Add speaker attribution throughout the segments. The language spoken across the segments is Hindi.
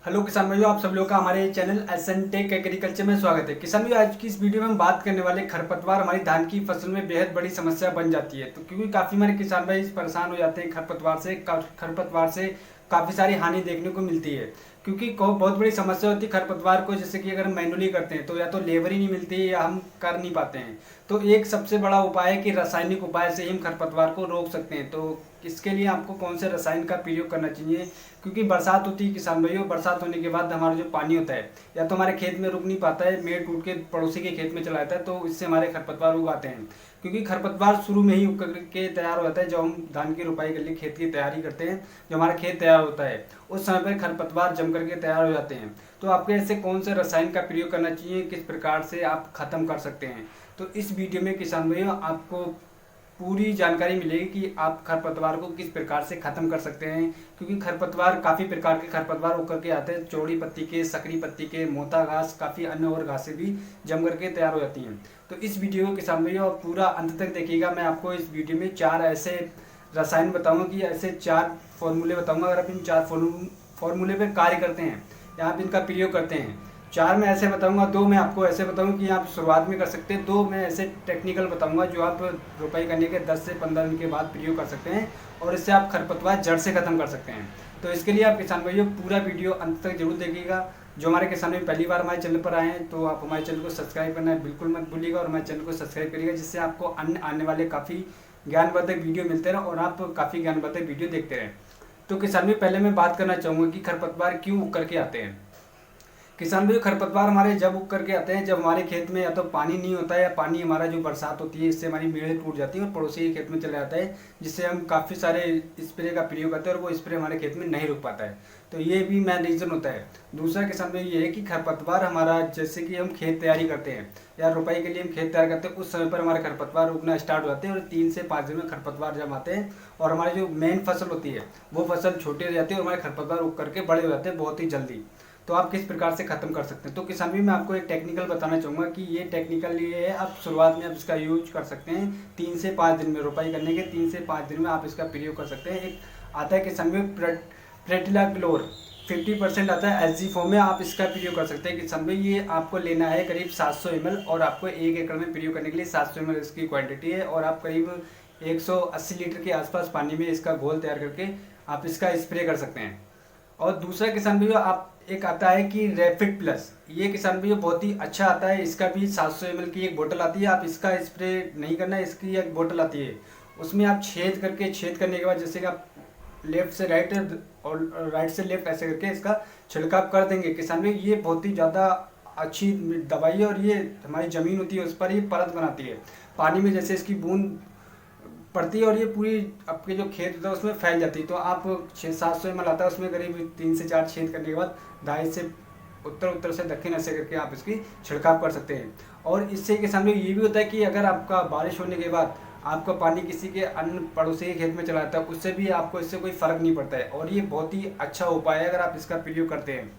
Speaker 1: हेलो किसान भाइयों, आप सब लोग का हमारे चैनल एसएन टेक एग्रीकल्चर में स्वागत है। किसान भाइयों, आज की इस वीडियो में हम बात करने वाले खरपतवार हमारी धान की फसल में बेहद बड़ी समस्या बन जाती है। तो क्योंकि काफ़ी हमारे किसान भाई परेशान हो जाते हैं खरपतवार से काफ़ी सारी हानि देखने को मिलती है। क्योंकि बहुत बड़ी समस्या होती है खरपतवार को, जैसे कि अगर हम मैनुअली करते हैं तो या तो लेबर ही नहीं मिलती है या हम कर नहीं पाते हैं। तो एक सबसे बड़ा उपाय है कि रासायनिक उपाय से ही हम खरपतवार को रोक सकते हैं। तो इसके लिए आपको कौन से रसायन का प्रयोग करना चाहिए, क्योंकि बरसात होती है किसान भाइयों, बरसात होने के बाद हमारा जो पानी होता है या तो हमारे खेत में रुक नहीं पाता है, मेड़ टूट के पड़ोसी के खेत में चला जाता है, तो इससे हमारे खरपतवार उगाते हैं। क्योंकि खरपतवार शुरू में ही उग के तैयार हो जाता है। जब हम धान की रुपाई के लिए खेत की तैयारी करते हैं, जो हमारा खेत तैयार होता है उस समय पर खरपतवार जम करके तैयार हो जाते हैं। तो आपको ऐसे कौन से रसायन का प्रयोग करना चाहिए, किस प्रकार से आप खत्म कर सकते हैं, तो इस वीडियो में किसान भाइयों आपको पूरी जानकारी मिलेगी कि आप खरपतवार को किस प्रकार से खत्म कर सकते हैं। क्योंकि खरपतवार काफ़ी प्रकार के खरपतवार उकर के आते हैं, चौड़ी पत्ती के, सकरी पत्ती के, मोटा घास, काफ़ी अन्य और घासें भी जम करके तैयार हो जाती हैं। तो इस वीडियो को किसान भाइयों पूरा अंत तक देखिएगा। मैं आपको इस वीडियो में 4 ऐसे रसायन बताऊंगा, कि ऐसे 4 फॉर्मूले बताऊंगा। अगर आप इन 4 फॉर्मूले पर कार्य करते हैं या आप इनका प्रयोग करते हैं, 4 मैं ऐसे बताऊंगा, 2 मैं आपको ऐसे बताऊंगा कि आप शुरुआत में कर सकते हैं, 2 मैं ऐसे टेक्निकल बताऊंगा जो आप रोपाई करने के 10 से 15 दिन के बाद प्रयोग कर सकते हैं और इससे आप खरपतवार जड़ से खत्म कर सकते हैं। तो इसके लिए आप किसान भाइयों पूरा वीडियो अंत तक जरूर देखिएगा। जो हमारे किसान भाई पहली बार हमारे चैनल पर आए हैं तो आप हमारे चैनल को सब्सक्राइब करना बिल्कुल मत भूलिएगा और हमारे चैनल को सब्सक्राइब करिएगा, जिससे आपको अन्य आने वाले काफ़ी ज्ञानवर्धक वीडियो मिलते रहें और आप काफ़ी ज्ञानवर्धक वीडियो देखते रहें। तो किसान भाई पहले मैं बात करना चाहूँगा कि खरपतवार क्यों उग करके आते हैं। किसान भाई खरपतवार हमारे जब उग करके आते हैं जब हमारे खेत में या तो पानी नहीं होता है, या पानी हमारा जो बरसात होती है इससे हमारी मेड़ें टूट जाती है और पड़ोसी के खेत में चला जाता है, जिससे हम काफ़ी सारे स्प्रे का प्रयोग करते हैं और वो स्प्रे हमारे खेत में नहीं रुक पाता है। तो ये भी मेन रीज़न होता है। दूसरा किसान भाई ये है कि खरपतवार हमारा, जैसे कि हम खेत तैयारी करते हैं या रुपाई के लिए हम खेत तैयार करते हैं, उस समय पर हमारे खरपतवार उगना स्टार्ट हो जाते हैं और 3 से 5 दिन में खरपतवार जब आते हैं और हमारी जो मेन फसल होती है वो फसल छोटी हो जाती है और हमारे खरपतवार उग करके बड़े हो जाते हैं बहुत ही जल्दी। तो आप किस प्रकार से खत्म कर सकते हैं। तो किसान भी मैं आपको एक टेक्निकल बताना चाहूँगा कि ये टेक्निकल ये है, आप शुरुआत में आप इसका यूज कर सकते हैं 3 से 5 दिन में, रोपाई करने के 3 से 5 दिन में आप इसका प्रयोग कर सकते हैं। एक आता है किसान में प्रेटिलाक्लोर 50% आता है एसजी फॉर्म में, आप इसका प्रयोग कर सकते हैं किसान भाई। ये आपको लेना है करीब 700 ml और आपको 1 एकड़ में प्रयोग करने के लिए 700 ml इसकी क्वांटिटी है और आप करीब 180 लीटर के आसपास पानी में इसका घोल तैयार करके आप इसका स्प्रे कर सकते हैं। और दूसरा किसान भैया आप एक आता है कि रैपिड प्लस, ये किसान भैया बहुत ही अच्छा आता है। इसका भी 700 ml की एक बोतल आती है, आप इसका स्प्रे नहीं करना है, इसकी एक बोतल आती है, उसमें आप छेद करने के बाद जैसे कि आप लेफ्ट से राइट और राइट से लेफ्ट ऐसे करके इसका छिड़काव कर देंगे किसान भैया। ये बहुत ही ज़्यादा अच्छी दवाई है और ये हमारी ज़मीन होती है उस पर ये परत बनाती है, पानी में जैसे इसकी बूंद पड़ती है और ये पूरी आपके जो खेत होता है उसमें फैल जाती है। तो आप 600-700 ml आता है, उसमें करीब 3 से 4 छेद करने के बाद दाएं से उत्तर से दक्षिण ऐसे करके आप इसकी छिड़काव कर सकते हैं। और इससे किसान में ये भी होता है कि अगर आपका बारिश होने के बाद आपका पानी किसी के अन्य पड़ोसी के खेत में चला जाता है, उससे भी आपको इससे कोई फर्क नहीं पड़ता है और ये बहुत ही अच्छा उपाय है अगर आप इसका प्रयोग करते हैं।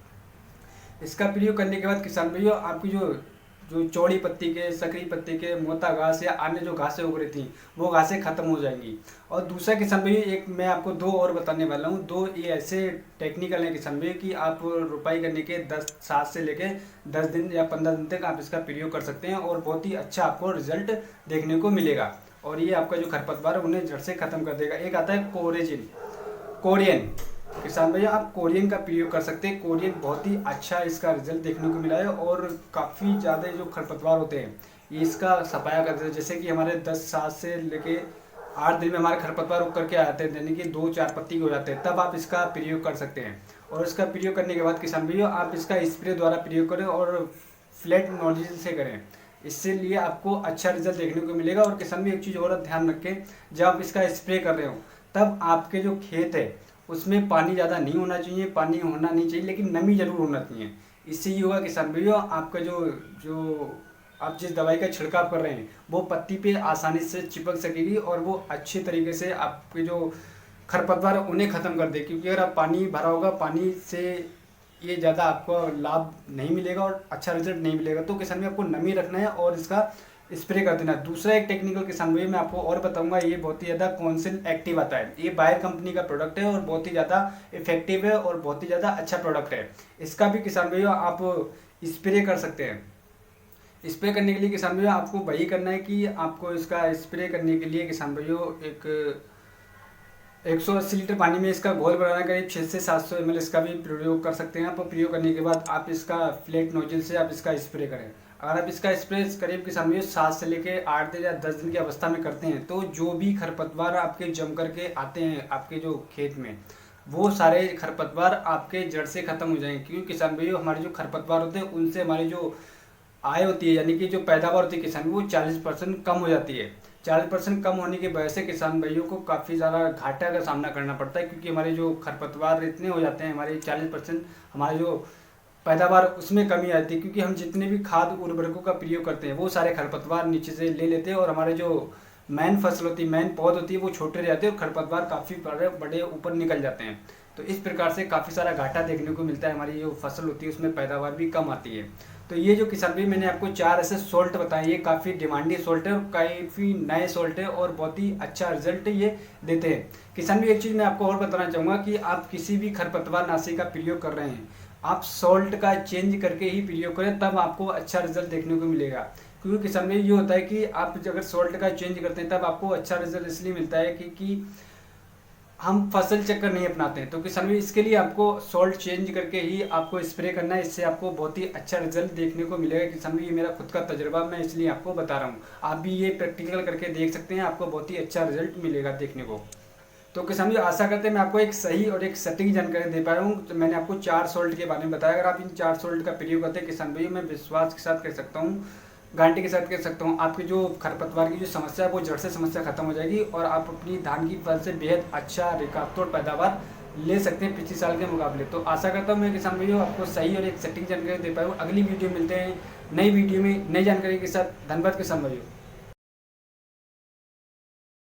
Speaker 1: इसका प्रयोग करने के बाद किसान भैया आपकी जो जो चौड़ी पत्ती के, सकरी पत्ती के, मोटा घास या अन्य जो घासें उग रही थी वो घासें खत्म हो जाएंगी। और दूसरा किसान भैया एक मैं आपको 2 और बताने वाला हूँ। 2 ये ऐसे टेक्निकल हैं किसान भैया कि आप रुपाई करने के 7 से लेके 10 दिन या 15 दिन तक आप इसका प्रयोग कर सकते हैं और बहुत ही अच्छा आपको रिजल्ट देखने को मिलेगा और ये आपका जो खरपतवार है उन्हें जड़ से खत्म कर देगा। एक आता है कोरियन, किसान भैया आप कोरियन का प्रयोग कर सकते हैं। कोरियन बहुत ही अच्छा इसका रिजल्ट देखने को मिला है और काफ़ी ज़्यादा जो खरपतवार होते हैं ये इसका सफाया करते हैं। जैसे कि हमारे 10-7 से लेके 8 दिन में हमारे खरपतवार उग करके आ जाते हैं, यानी कि 2-4 पत्ती हो जाते हैं, तब आप इसका प्रयोग कर सकते हैं। और इसका प्रयोग करने के बाद किसान भैया आप इसका स्प्रे द्वारा प्रयोग करें और फ्लैट नॉजिल से करें, इससे लिए आपको अच्छा रिजल्ट देखने को मिलेगा। और किसान भी एक चीज़ और ध्यान रखें, जब आप इसका स्प्रे कर रहे हो तब आपके जो खेत है उसमें पानी ज़्यादा नहीं होना चाहिए, पानी होना नहीं चाहिए लेकिन नमी जरूर होना चाहिए। इससे ये होगा किसान भैया आपका जो जो आप जिस दवाई का छिड़काव कर रहे हैं वो पत्ती पे आसानी से चिपक सकेगी और वो अच्छे तरीके से आपके जो खरपतवार उन्हें ख़त्म कर दे। क्योंकि अगर आप पानी भरा होगा, पानी से ये ज़्यादा आपको लाभ नहीं मिलेगा और अच्छा रिजल्ट नहीं मिलेगा। तो किसान में आपको नमी रखना है और इसका स्प्रे कर देना। दूसरा एक टेक्निकल किसान भाई मैं आपको और बताऊंगा, ये बहुत ही ज़्यादा कॉन्सिल एक्टिव आता है। ये बायर कंपनी का प्रोडक्ट है और बहुत ही ज़्यादा इफेक्टिव है और बहुत ही ज़्यादा अच्छा प्रोडक्ट है। इसका भी किसान भाइयों आप स्प्रे कर सकते हैं। स्प्रे करने के लिए किसान भाइयों आपको वही करना है कि आपको इसका स्प्रे करने के लिए किसान भाइयों एक 180 लीटर पानी में इसका घोल बनाना, करीब 6 से 700 ml इसका भी प्रयोग कर सकते हैं आप। प्रयोग करने के बाद आप इसका फ्लैट नोजल से आप इसका स्प्रे करें। अगर आप इसका स्प्रे करीब किसान भाइयों 7 से लेकर 8 दिन या 10 दिन की अवस्था में करते हैं तो जो भी खरपतवार आपके जम करके आते हैं आपके जो खेत में, वो सारे खरपतवार आपके जड़ से खत्म हो जाएंगे। क्योंकि किसान भाइयों हमारे जो खरपतवार होते हैं उनसे हमारी जो आय होती है, यानी कि जो पैदावार होती है किसान, वो 40% कम हो जाती है। 40% कम होने की वजह से किसान भाइयों को काफ़ी ज़्यादा घाटा का सामना करना पड़ता है, क्योंकि हमारे जो खरपतवार इतने हो जाते हैं, हमारे 40% हमारे जो पैदावार उसमें कमी आती है। क्योंकि हम जितने भी खाद उर्वरकों का प्रयोग करते हैं वो सारे खरपतवार नीचे से ले लेते हैं और हमारे जो मेन फसल होती है, मेन पौध होती है, वो छोटे रह जाते हैं और खरपतवार काफ़ी बड़े बड़े ऊपर निकल जाते हैं। तो इस प्रकार से काफ़ी सारा घाटा देखने को मिलता है, हमारी जो फसल होती है उसमें पैदावार भी कम आती है। तो ये जो किसान भाई मैंने आपको 4 ऐसे सोल्ट बताए, ये काफ़ी डिमांडी सोल्ट है और काफ़ी नए सोल्ट है और बहुत ही अच्छा रिजल्ट ये देते हैं। किसान भाई एक चीज़ मैं आपको और बताना चाहूँगा कि आप किसी भी खरपतवार नाशी का प्रयोग कर रहे हैं, आप सॉल्ट का चेंज करके ही प्रयोग करें, तब आपको अच्छा रिजल्ट देखने को मिलेगा। क्योंकि किसान भाई ये होता है कि आप अगर सॉल्ट का चेंज करते हैं तब आपको अच्छा रिजल्ट इसलिए मिलता है कि हम फसल चक्कर नहीं अपनाते हैं। तो किसान भाई इसके लिए आपको सॉल्ट चेंज करके ही आपको स्प्रे करना है, इससे आपको बहुत ही अच्छा रिजल्ट देखने को मिलेगा। किसान भाई ये मेरा खुद का तजुर्बा, मैं इसलिए आपको बता रहा हूँ। आप भी ये प्रैक्टिकल करके देख सकते हैं, आपको बहुत ही अच्छा रिजल्ट मिलेगा देखने को। तो किसान भाई आशा करते हैं मैं आपको एक सही और एक सटीक जानकारी दे पाया हूँ। तो मैंने आपको 4 सॉल्ट के बारे में बताया। अगर आप इन 4 सॉल्ट का प्रयोग करते हैं किसान भाई, मैं विश्वास के साथ कह सकता हूँ, गारंटी के साथ कह सकता हूँ, आपकी जो खरपतवार की जो समस्या है वो जड़ से समस्या खत्म हो जाएगी और आप अपनी धान की फसल से बेहद अच्छा रिकॉर्ड तोड़ पैदावार ले सकते हैं पिछले साल के मुकाबले। तो आशा करता हूँ मैं किसान भाइयों आपको सही और एक सटीक जानकारी दे पाया हूँ। अगली वीडियो मिलते हैं नई वीडियो में नई जानकारी के साथ। धन्यवाद किसान भाइयों।